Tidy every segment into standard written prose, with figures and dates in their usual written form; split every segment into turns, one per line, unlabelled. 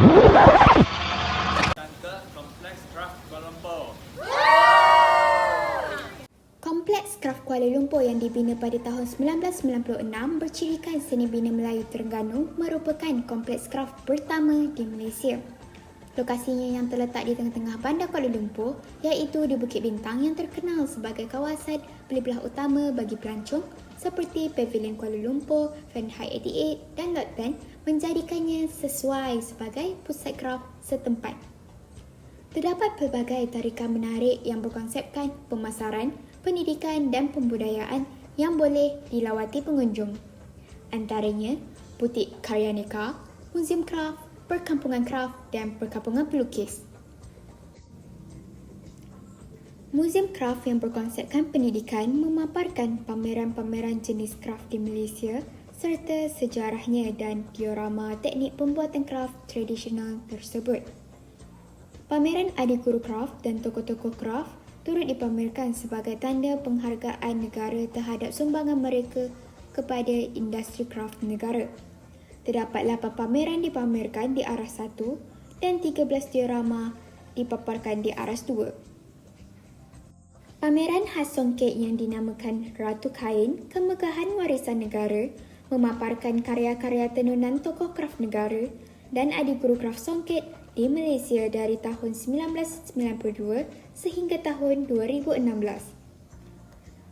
Kantor Kompleks Kraft Kuala Lumpur.
Kompleks Kraft Kuala Lumpur yang dibina pada tahun 1996 bercirikan seni bina Melayu Terengganu merupakan kompleks kraft pertama di Malaysia. Lokasinya yang terletak di tengah-tengah bandar Kuala Lumpur iaitu di Bukit Bintang yang terkenal sebagai kawasan beli belah utama bagi pelancong seperti Pavilion Kuala Lumpur, Fahrenheit 88 dan Lot 10 menjadikannya sesuai sebagai pusat kraft setempat. Terdapat pelbagai tarikan menarik yang berkonsepkan pemasaran, pendidikan dan pembudayaan yang boleh dilawati pengunjung. Antaranya, butik karya neka, muzium kraft, perkampungan kraft dan perkampungan pelukis. Muzium kraft yang berkonsepkan pendidikan memaparkan pameran-pameran jenis kraft di Malaysia serta sejarahnya dan diorama teknik pembuatan kraft tradisional tersebut. Pameran adik guru kraft dan tokoh-tokoh kraft turut dipamerkan sebagai tanda penghargaan negara terhadap sumbangan mereka kepada industri kraft negara. Terdapat 8 pameran dipamerkan di aras 1 dan 13 diorama dipaparkan di aras 2. Pameran khas Songket yang dinamakan Ratu Kain, Kemegahan Warisan Negara memaparkan karya-karya tenunan tokoh kraft negara dan adik guru kraft Songket di Malaysia dari tahun 1992 sehingga tahun 2016.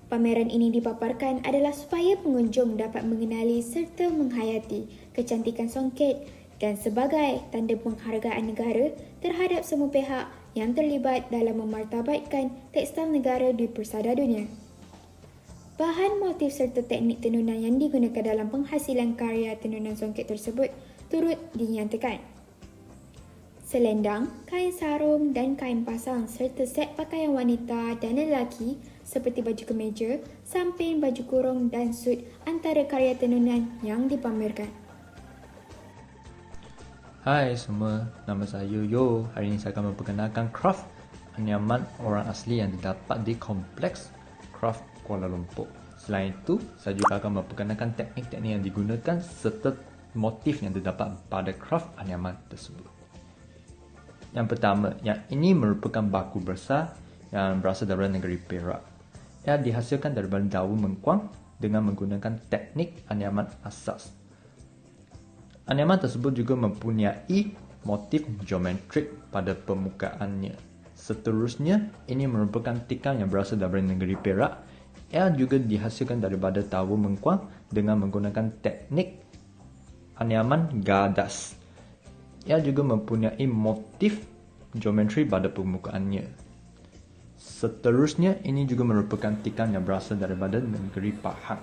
Pameran ini dipaparkan adalah supaya pengunjung dapat mengenali serta menghayati kecantikan Songket dan sebagai tanda penghargaan negara terhadap semua pihak yang terlibat dalam memartabatkan tekstil negara di persada dunia. Bahan, motif serta teknik tenunan yang digunakan dalam penghasilan karya tenunan Songket tersebut turut dinyatakan. Selendang, kain sarung dan kain pasang serta set pakaian wanita dan lelaki seperti baju kemeja, samping, baju kurung dan sut antara karya tenunan yang dipamerkan.
Hai semua, nama saya Yo. Hari ini saya akan memperkenalkan kraft anyaman orang asli yang didapat di Kompleks Kraft Kuala Lumpur. Selain itu, saya juga akan memperkenalkan teknik-teknik yang digunakan serta motif yang terdapat pada kraft anyaman tersebut. Yang pertama, yang ini merupakan baku besar yang berasal dari negeri Perak. Ia dihasilkan daripada daun mengkuang dengan menggunakan teknik anyaman asas. Anyaman tersebut juga mempunyai motif geometrik pada permukaannya. Seterusnya, ini merupakan tikar yang berasal dari negeri Perak. Ia juga dihasilkan daripada daun mengkuang dengan menggunakan teknik anyaman gadas. Ia juga mempunyai motif geometri pada permukaannya. Seterusnya, ini juga merupakan tikar yang berasal daripada negeri Pahang.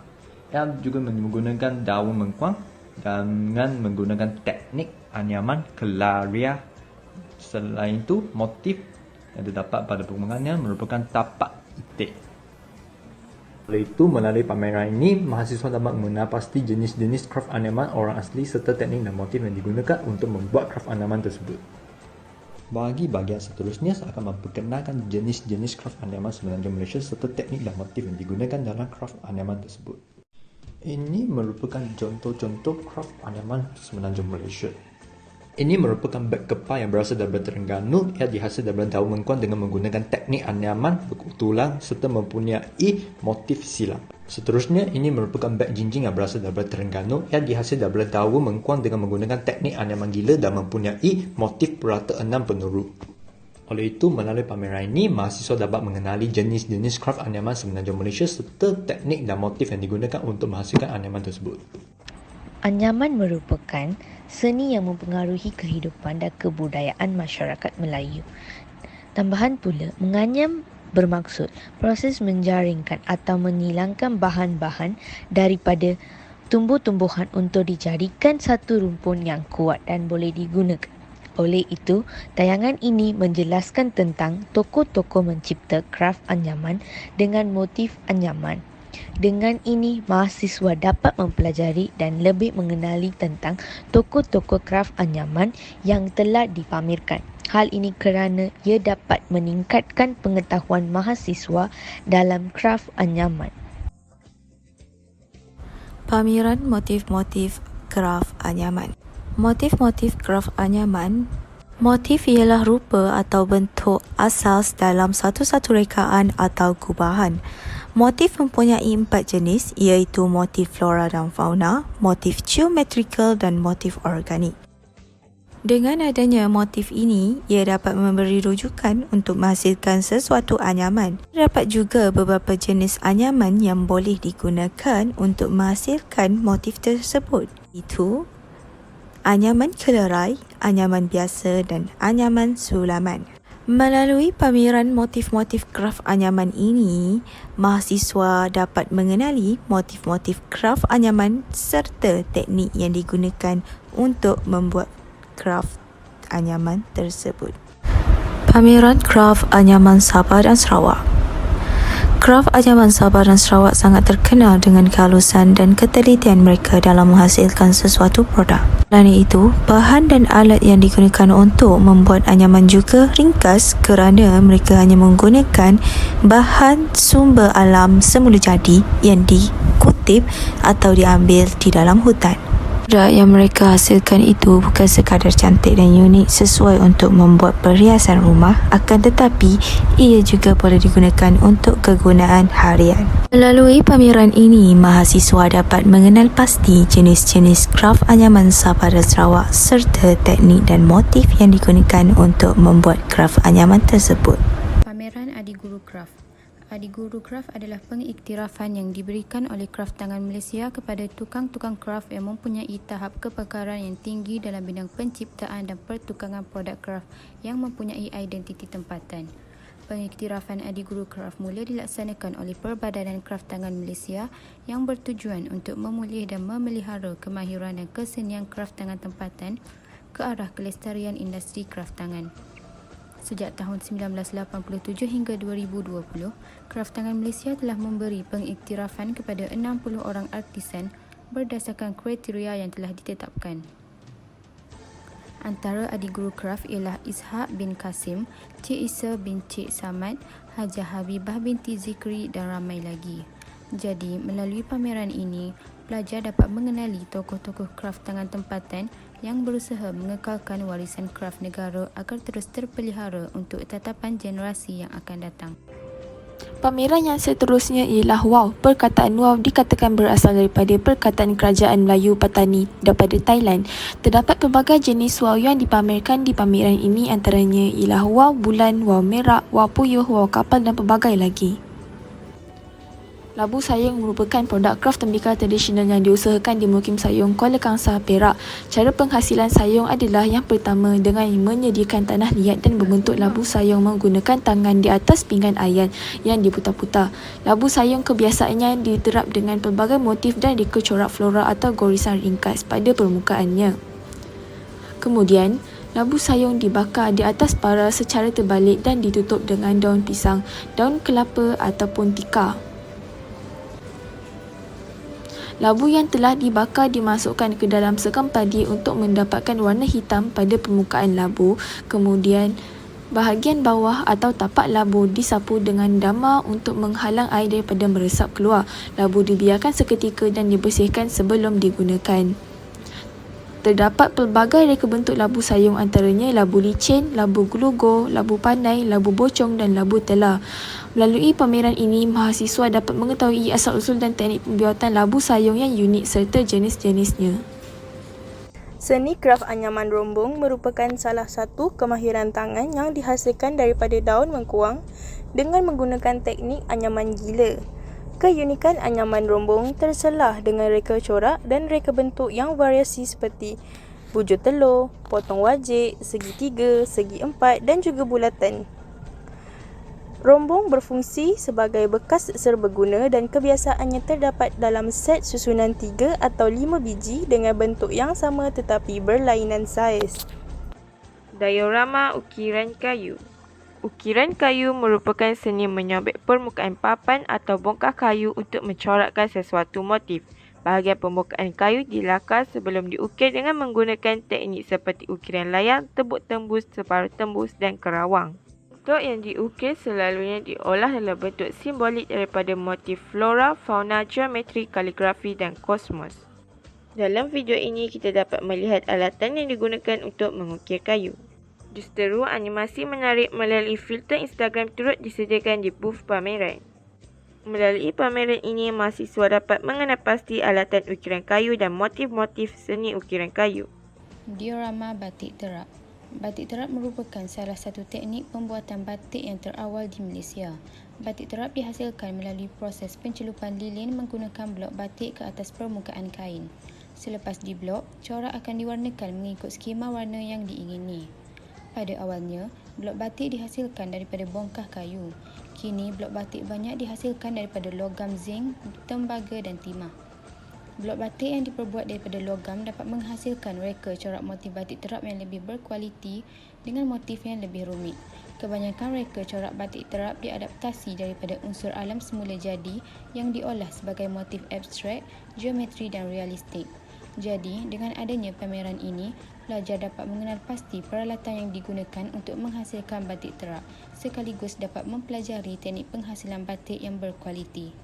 Ia juga menggunakan daun mengkuang dengan menggunakan teknik anyaman kelaria. Selain itu, motif yang terdapat pada permukaannya merupakan tapak itik. Oleh itu, melalui pameran ini, mahasiswa dapat mengenal pasti jenis-jenis kraft anyaman orang asli serta teknik dan motif yang digunakan untuk membuat kraft anyaman tersebut. Bagi bahagian seterusnya, saya akan memperkenalkan jenis-jenis kraft anyaman Semenanjung Malaysia serta teknik dan motif yang digunakan dalam kraft anyaman tersebut. Ini merupakan contoh-contoh kraft anyaman Semenanjung Malaysia. Ini merupakan beg kepal yang berasal dari Terengganu. Ia dihasil dari daun mengkuang dengan menggunakan teknik anyaman bertulang serta mempunyai motif silam. Seterusnya, ini merupakan beg jinjing yang berasal dari Terengganu. Ia dihasil dari daun mengkuang dengan menggunakan teknik anyaman gila dan mempunyai motif perata enam penuru. Oleh itu, melalui pameran ini, mahasiswa dapat mengenali jenis-jenis kraft anyaman Semenanjung Malaysia serta teknik dan motif yang digunakan untuk menghasilkan anyaman tersebut.
Anyaman merupakan seni yang mempengaruhi kehidupan dan kebudayaan masyarakat Melayu. Tambahan pula, menganyam bermaksud proses menjaringkan atau menghilangkan bahan-bahan daripada tumbuh-tumbuhan untuk dijadikan satu rumpun yang kuat dan boleh digunakan. Oleh itu, tayangan ini menjelaskan tentang tokoh-tokoh mencipta kraft anyaman dengan motif anyaman. Dengan ini, mahasiswa dapat mempelajari dan lebih mengenali tentang tokoh-tokoh kraft anyaman yang telah dipamerkan. Hal ini kerana ia dapat meningkatkan pengetahuan mahasiswa dalam kraft anyaman.
Pameran motif-motif kraft anyaman. Motif-motif kraf anyaman. Motif ialah rupa atau bentuk asas dalam satu-satu rekaan atau gubahan. Motif mempunyai 4 jenis iaitu motif flora dan fauna, motif geometrikal dan motif organik. Dengan adanya motif ini, ia dapat memberi rujukan untuk menghasilkan sesuatu anyaman. Terdapat juga beberapa jenis anyaman yang boleh digunakan untuk menghasilkan motif tersebut. Itu anyaman kelerai, anyaman biasa dan anyaman sulaman. Melalui pameran motif-motif kraf anyaman ini, mahasiswa dapat mengenali motif-motif kraf anyaman serta teknik yang digunakan untuk membuat kraf anyaman tersebut. Pameran kraf anyaman Sabah dan Sarawak. Kraf anyaman Sabah dan Sarawak sangat terkenal dengan kehalusan dan ketelitian mereka dalam menghasilkan sesuatu produk. Selain itu, bahan dan alat yang digunakan untuk membuat anyaman juga ringkas kerana mereka hanya menggunakan bahan sumber alam semula jadi yang dikutip atau diambil di dalam hutan. Produk yang mereka hasilkan itu bukan sekadar cantik dan unik sesuai untuk membuat perhiasan rumah, akan tetapi ia juga boleh digunakan untuk kegunaan harian. Melalui pameran ini, mahasiswa dapat mengenal pasti jenis-jenis kraf anyaman Sabah dan Sarawak serta teknik dan motif yang digunakan untuk membuat kraf anyaman tersebut.
Pameran Adiguru Kraf. Adiguru Kraf adalah pengiktirafan yang diberikan oleh kraf tangan Malaysia kepada tukang-tukang kraf yang mempunyai tahap kepakaran yang tinggi dalam bidang penciptaan dan pertukangan produk kraf yang mempunyai identiti tempatan. Pengiktirafan Adiguru Kraf mula dilaksanakan oleh Perbadanan Kraf Tangan Malaysia yang bertujuan untuk memulih dan memelihara kemahiran dan kesenian kraf tangan tempatan ke arah kelestarian industri kraf tangan. Sejak tahun 1987 hingga 2020, Kraf Tangan Malaysia telah memberi pengiktirafan kepada 60 orang artisan berdasarkan kriteria yang telah ditetapkan. Antara adiguru kraf ialah Ishak bin Kasim, Cik Isa bin Cik Samad, Hajah Habibah binti Zikri dan ramai lagi. Jadi, melalui pameran ini, pelajar dapat mengenali tokoh-tokoh kraf tangan tempatan yang berusaha mengekalkan warisan kraf negara agar terus terpelihara untuk tatapan generasi yang akan datang.
Pameran yang seterusnya ialah wow. Perkataan wow dikatakan berasal daripada perkataan kerajaan Melayu Patani daripada Thailand. Terdapat pelbagai jenis wow yang dipamerkan di pameran ini, antaranya ialah wow bulan, wow merah, wow puyuh, wow kapal dan pelbagai lagi. Labu sayung merupakan produk kraf tembikar tradisional yang diusahakan di Mukim Sayung, Kuala Kangsar, Perak. Cara penghasilan sayung adalah yang pertama dengan menyediakan tanah liat dan membentuk labu sayung menggunakan tangan di atas pinggan ayan yang diputar-putar. Labu sayung kebiasaannya diterap dengan pelbagai motif dan reka corak flora atau gorisan ringkas pada permukaannya. Kemudian, labu sayung dibakar di atas bara secara terbalik dan ditutup dengan daun pisang, daun kelapa ataupun tikar. Labu yang telah dibakar dimasukkan ke dalam sekam padi untuk mendapatkan warna hitam pada permukaan labu. Kemudian, bahagian bawah atau tapak labu disapu dengan dama untuk menghalang air daripada meresap keluar. Labu dibiarkan seketika dan dibersihkan sebelum digunakan. Terdapat pelbagai reka bentuk labu sayung, antaranya labu licin, labu gelogo, labu pandai, labu bocong dan labu telah. Melalui pameran ini, mahasiswa dapat mengetahui asal-usul dan teknik pembuatan labu sayung yang unik serta jenis-jenisnya.
Seni kraf anyaman rombong merupakan salah satu kemahiran tangan yang dihasilkan daripada daun mengkuang dengan menggunakan teknik anyaman gila. Keunikan anyaman rombong terselah dengan reka corak dan reka bentuk yang variasi seperti bujur telur, potong wajik, segitiga, segi empat dan juga bulatan. Rombong berfungsi sebagai bekas serbaguna dan kebiasaannya terdapat dalam set susunan 3 atau 5 biji dengan bentuk yang sama tetapi berlainan saiz.
Diorama ukiran kayu. Ukiran kayu merupakan seni menyobek permukaan papan atau bongkah kayu untuk mencorakkan sesuatu motif. Bahagian permukaan kayu dilakar sebelum diukir dengan menggunakan teknik seperti ukiran layar, tebuk tembus, separuh tembus dan kerawang. Bentuk yang diukir selalunya diolah dalam bentuk simbolik daripada motif flora, fauna, geometri, kaligrafi dan kosmos. Dalam video ini kita dapat melihat alatan yang digunakan untuk mengukir kayu. Justeru animasi menarik melalui filter Instagram turut disediakan di booth pameran. Melalui pameran ini, mahasiswa dapat mengenal pasti alatan ukiran kayu dan motif-motif seni ukiran kayu.
Diorama batik terap. Batik terap merupakan salah satu teknik pembuatan batik yang terawal di Malaysia. Batik terap dihasilkan melalui proses pencelupan lilin menggunakan blok batik ke atas permukaan kain. Selepas diblok, corak akan diwarnakan mengikut skema warna yang diingini. Pada awalnya, blok batik dihasilkan daripada bongkah kayu. Kini, blok batik banyak dihasilkan daripada logam zinc, tembaga dan timah. Blok batik yang diperbuat daripada logam dapat menghasilkan reka corak motif batik terap yang lebih berkualiti dengan motif yang lebih rumit. Kebanyakan reka corak batik terap diadaptasi daripada unsur alam semula jadi yang diolah sebagai motif abstrak, geometri dan realistik. Jadi, dengan adanya pameran ini, pelajar dapat mengenal pasti peralatan yang digunakan untuk menghasilkan batik terap, sekaligus dapat mempelajari teknik penghasilan batik yang berkualiti.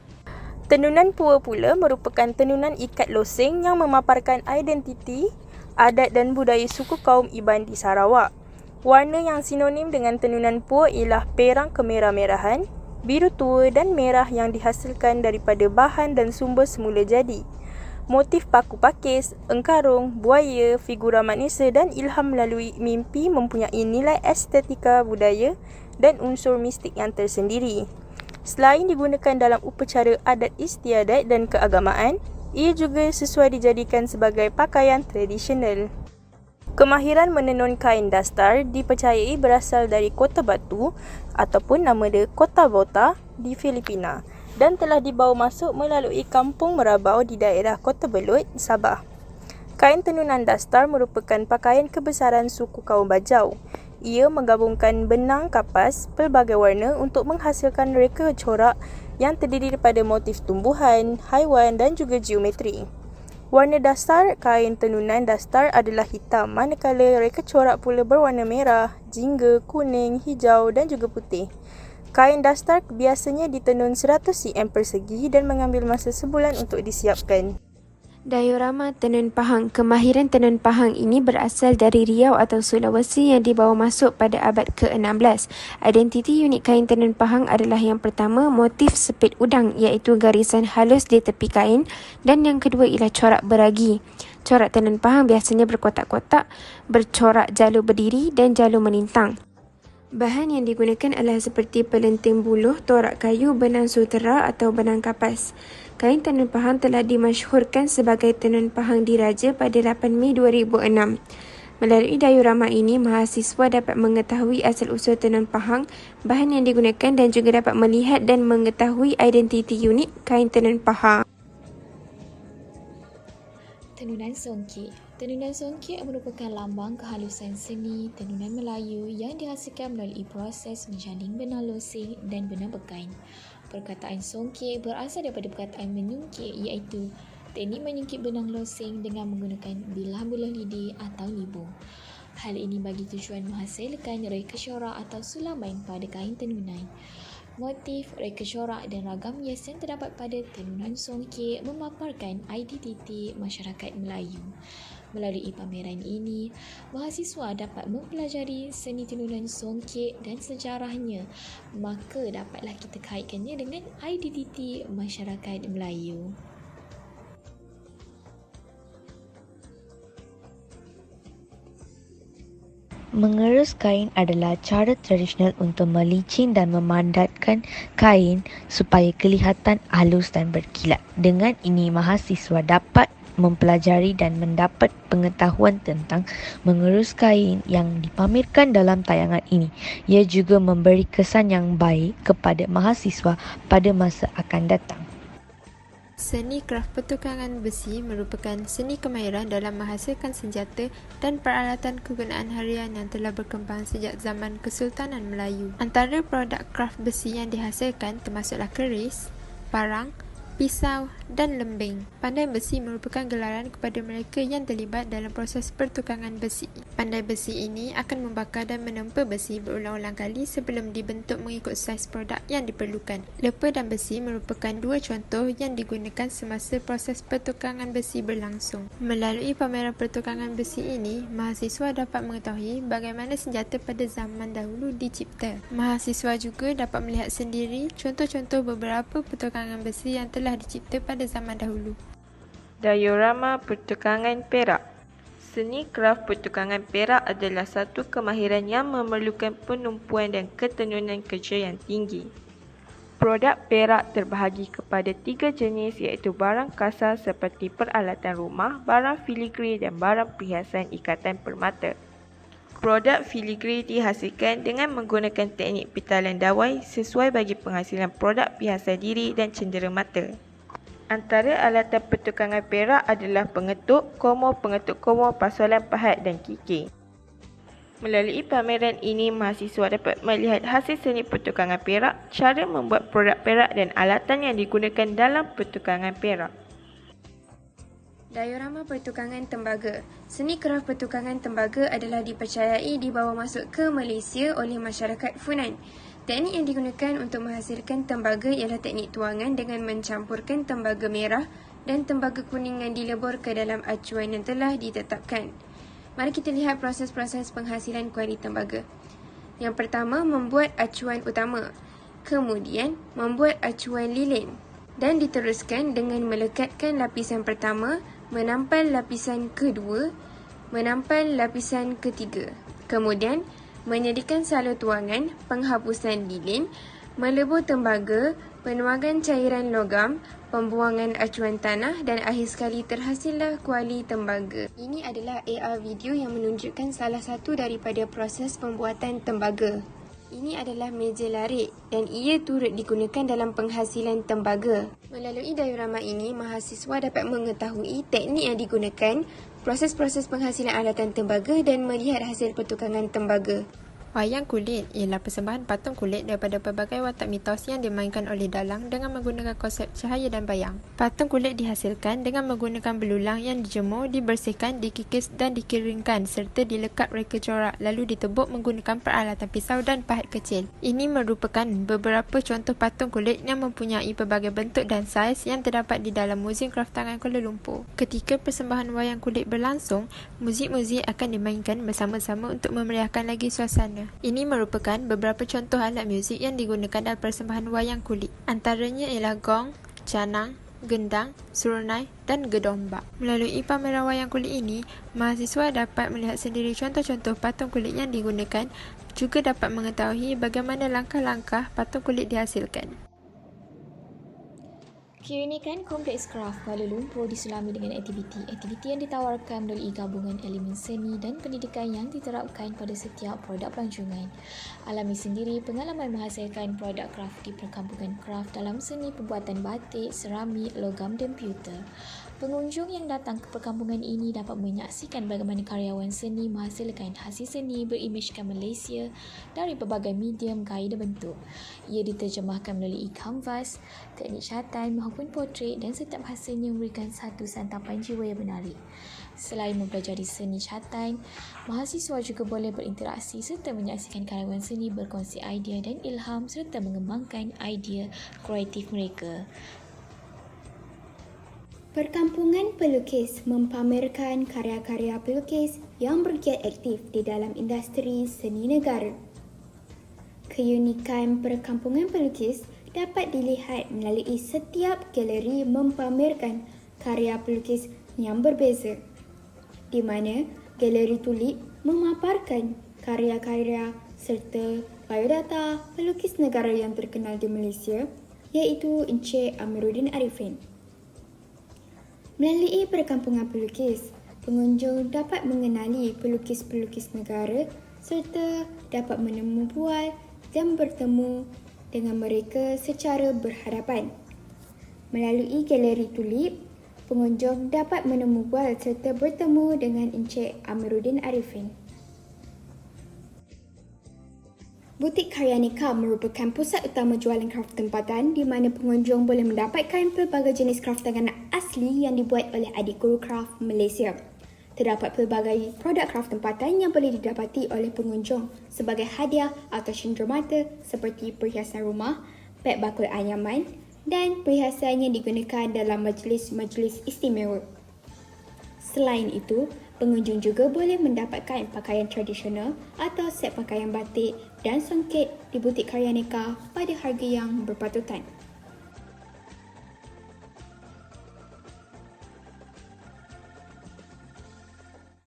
Tenunan pua pula merupakan tenunan ikat losing yang memaparkan identiti, adat dan budaya suku kaum Iban di Sarawak. Warna yang sinonim dengan tenunan pua ialah perang kemerah-merahan, biru tua dan merah yang dihasilkan daripada bahan dan sumber semula jadi. Motif paku pakis, engkarung, buaya, figura manusia dan ilham melalui mimpi mempunyai nilai estetika budaya dan unsur mistik yang tersendiri. Selain digunakan dalam upacara adat istiadat dan keagamaan, ia juga sesuai dijadikan sebagai pakaian tradisional. Kemahiran menenun kain dastar dipercayai berasal dari Kota Batu ataupun nama dia Kota Bota di Filipina dan telah dibawa masuk melalui Kampung Merabau di daerah Kota Belud, Sabah. Kain tenunan dastar merupakan pakaian kebesaran suku kaum Bajau. Ia menggabungkan benang kapas pelbagai warna untuk menghasilkan reka corak yang terdiri daripada motif tumbuhan, haiwan dan juga geometri. Warna dasar kain tenunan dastar adalah hitam, manakala reka corak pula berwarna merah, jingga, kuning, hijau dan juga putih. Kain dastar biasanya ditenun 100 cm persegi dan mengambil masa sebulan untuk disiapkan.
Diorama tenun Pahang. Kemahiran tenun Pahang ini berasal dari Riau atau Sulawesi yang dibawa masuk pada abad ke-16. Identiti unik kain tenun Pahang adalah yang pertama, motif sepit udang iaitu garisan halus di tepi kain dan yang kedua ialah corak beragi. Corak tenun Pahang biasanya berkotak-kotak, bercorak jalur berdiri dan jalur melintang. Bahan yang digunakan adalah seperti pelenting buluh, torak kayu, benang sutera atau benang kapas. Kain tenun Pahang telah dimasyhurkan sebagai tenun Pahang Diraja pada 8 Mei 2006. Melalui diorama ini, mahasiswa dapat mengetahui asal-usul tenun Pahang, bahan yang digunakan dan juga dapat melihat dan mengetahui identiti unik kain tenun Pahang.
Tenunan songkek. Tenunan songkek merupakan lambang kehalusan seni tenunan Melayu yang dihasilkan melalui proses menjaring benang losing dan benang bekain. Perkataan songkek berasal daripada perkataan menyungkit iaitu teknik menyungkit benang losing dengan menggunakan bilah-bilah lidi atau libu. Hal ini bagi tujuan menghasilkan reka corak atau sulaman pada kain tenunan. Motif, reka corak dan ragam hias yang terdapat pada tenunan songkek memaparkan identiti masyarakat Melayu. Melalui pameran ini, mahasiswa dapat mempelajari seni tenunan songkek dan sejarahnya, maka dapatlah kita kaitkannya dengan identiti masyarakat Melayu.
Mengerus kain adalah cara tradisional untuk melicin dan memandatkan kain supaya kelihatan halus dan berkilat. Dengan ini, mahasiswa dapat mempelajari dan mendapat pengetahuan tentang mengerus kain yang dipamerkan dalam tayangan ini. Ia juga memberi kesan yang baik kepada mahasiswa pada masa akan datang.
Seni kraf pertukangan besi merupakan seni kemahiran dalam menghasilkan senjata dan peralatan kegunaan harian yang telah berkembang sejak zaman Kesultanan Melayu. Antara produk kraf besi yang dihasilkan termasuklah keris, parang,
pisau dan lembing. Pandai besi merupakan gelaran kepada mereka yang terlibat dalam proses pertukangan besi. Pandai besi ini akan membakar dan menempa besi berulang-ulang kali sebelum dibentuk mengikut saiz produk yang diperlukan. Lepa dan besi merupakan dua contoh yang digunakan semasa proses pertukangan besi berlangsung. Melalui pameran pertukangan besi ini, mahasiswa dapat mengetahui bagaimana senjata pada zaman dahulu dicipta. Mahasiswa juga dapat melihat sendiri contoh-contoh beberapa pertukangan besi yang telah dicipta pada zaman dahulu.
Diorama pertukangan perak. Seni kraf pertukangan perak adalah satu kemahiran yang memerlukan penumpuan dan ketenunan kerja yang tinggi. Produk perak terbahagi kepada 3 jenis iaitu barang kasar seperti peralatan rumah, barang filigri dan barang perhiasan ikatan permata. Produk filigri dihasilkan dengan menggunakan teknik pitalan dawai sesuai bagi penghasilan produk perhiasan diri dan cenderamata. Antara alatan pertukangan perak adalah pengetuk komo, pasalan pahat dan kikir. Melalui pameran ini, mahasiswa dapat melihat hasil seni pertukangan perak, cara membuat produk perak dan alatan yang digunakan dalam pertukangan perak.
Diorama pertukangan tembaga. Seni kraf pertukangan tembaga adalah dipercayai dibawa masuk ke Malaysia oleh masyarakat Funan. Teknik yang digunakan untuk menghasilkan tembaga ialah teknik tuangan dengan mencampurkan tembaga merah dan tembaga kuning yang dilebur ke dalam acuan yang telah ditetapkan. Mari kita lihat proses-proses penghasilan kuali tembaga. Yang pertama, membuat acuan utama. Kemudian, membuat acuan lilin. Dan diteruskan dengan melekatkan lapisan pertama, menampal lapisan kedua, menampal lapisan ketiga. Kemudian, menyediakan salur tuangan, penghapusan lilin, melebur tembaga, penuangan cairan logam, pembuangan acuan tanah dan akhir sekali terhasillah kuali tembaga. Ini adalah AR video yang menunjukkan salah satu daripada proses pembuatan tembaga. Ini adalah meja larik dan ia turut digunakan dalam penghasilan tembaga. Melalui diorama ini, mahasiswa dapat mengetahui teknik yang digunakan, proses-proses penghasilan alatan tembaga dan melihat hasil pertukangan tembaga.
Wayang kulit ialah persembahan patung kulit daripada pelbagai watak mitos yang dimainkan oleh dalang dengan menggunakan konsep cahaya dan bayang. Patung kulit dihasilkan dengan menggunakan belulang yang dijemur, dibersihkan, dikikis dan dikeringkan serta dilekat reka corak lalu ditebuk menggunakan peralatan pisau dan pahat kecil. Ini merupakan beberapa contoh patung kulit yang mempunyai pelbagai bentuk dan saiz yang terdapat di dalam Muzium Kraftangan Kuala Lumpur. Ketika persembahan wayang kulit berlangsung, muzik-muzik akan dimainkan bersama-sama untuk memeriahkan lagi suasana. Ini merupakan beberapa contoh alat muzik yang digunakan dalam persembahan wayang kulit. Antaranya ialah gong, canang, gendang, serunai dan gedombak. Melalui pameran wayang kulit ini, mahasiswa dapat melihat sendiri contoh-contoh patung kulit yang digunakan, juga dapat mengetahui bagaimana langkah-langkah patung kulit dihasilkan.
Keunikan Kompleks Kraf Kuala Lumpur disulami dengan aktiviti yang ditawarkan melalui gabungan elemen seni dan pendidikan yang diterapkan pada setiap produk pelancongan. Alami sendiri pengalaman menghasilkan produk kraf di perkampungan kraf dalam seni pembuatan batik, seramik, logam dan pewter. Pengunjung yang datang ke perkampungan ini dapat menyaksikan bagaimana karyawan seni menghasilkan hasil seni berimejkan Malaysia dari pelbagai medium, gaya dan bentuk. Ia diterjemahkan melalui kanvas, teknik syatan maupun potret dan setiap hasilnya memberikan satu santapan jiwa yang menarik. Selain mempelajari seni syatan, mahasiswa juga boleh berinteraksi serta menyaksikan karyawan seni berkongsi idea dan ilham serta mengembangkan idea kreatif mereka. Perkampungan Pelukis mempamerkan karya-karya pelukis yang bergiat aktif di dalam industri seni negara. Keunikan Perkampungan Pelukis dapat dilihat melalui setiap galeri mempamerkan karya pelukis yang berbeza, di mana galeri tulip memaparkan karya-karya serta biodata pelukis negara yang terkenal di Malaysia, iaitu Encik Amiruddin Arifin. Melalui Perkampungan Pelukis, pengunjung dapat mengenali pelukis-pelukis negara serta dapat menemu bual dan bertemu dengan mereka secara berhadapan. Melalui galeri tulip, pengunjung dapat menemu bual serta bertemu dengan Encik Amiruddin Arifin. Butik Karyanika merupakan pusat utama jualan kraft tempatan di mana pengunjung boleh mendapatkan pelbagai jenis kraft tangan asli yang dibuat oleh adik guru kraft Malaysia. Terdapat pelbagai produk kraft tempatan yang boleh didapati oleh pengunjung sebagai hadiah atau cenderamata seperti perhiasan rumah, beg bakul anyaman dan perhiasan yang digunakan dalam majlis-majlis istimewa. Selain itu, pengunjung juga boleh mendapatkan pakaian tradisional atau set pakaian batik dan songket di butik Karyanika pada harga yang berpatutan.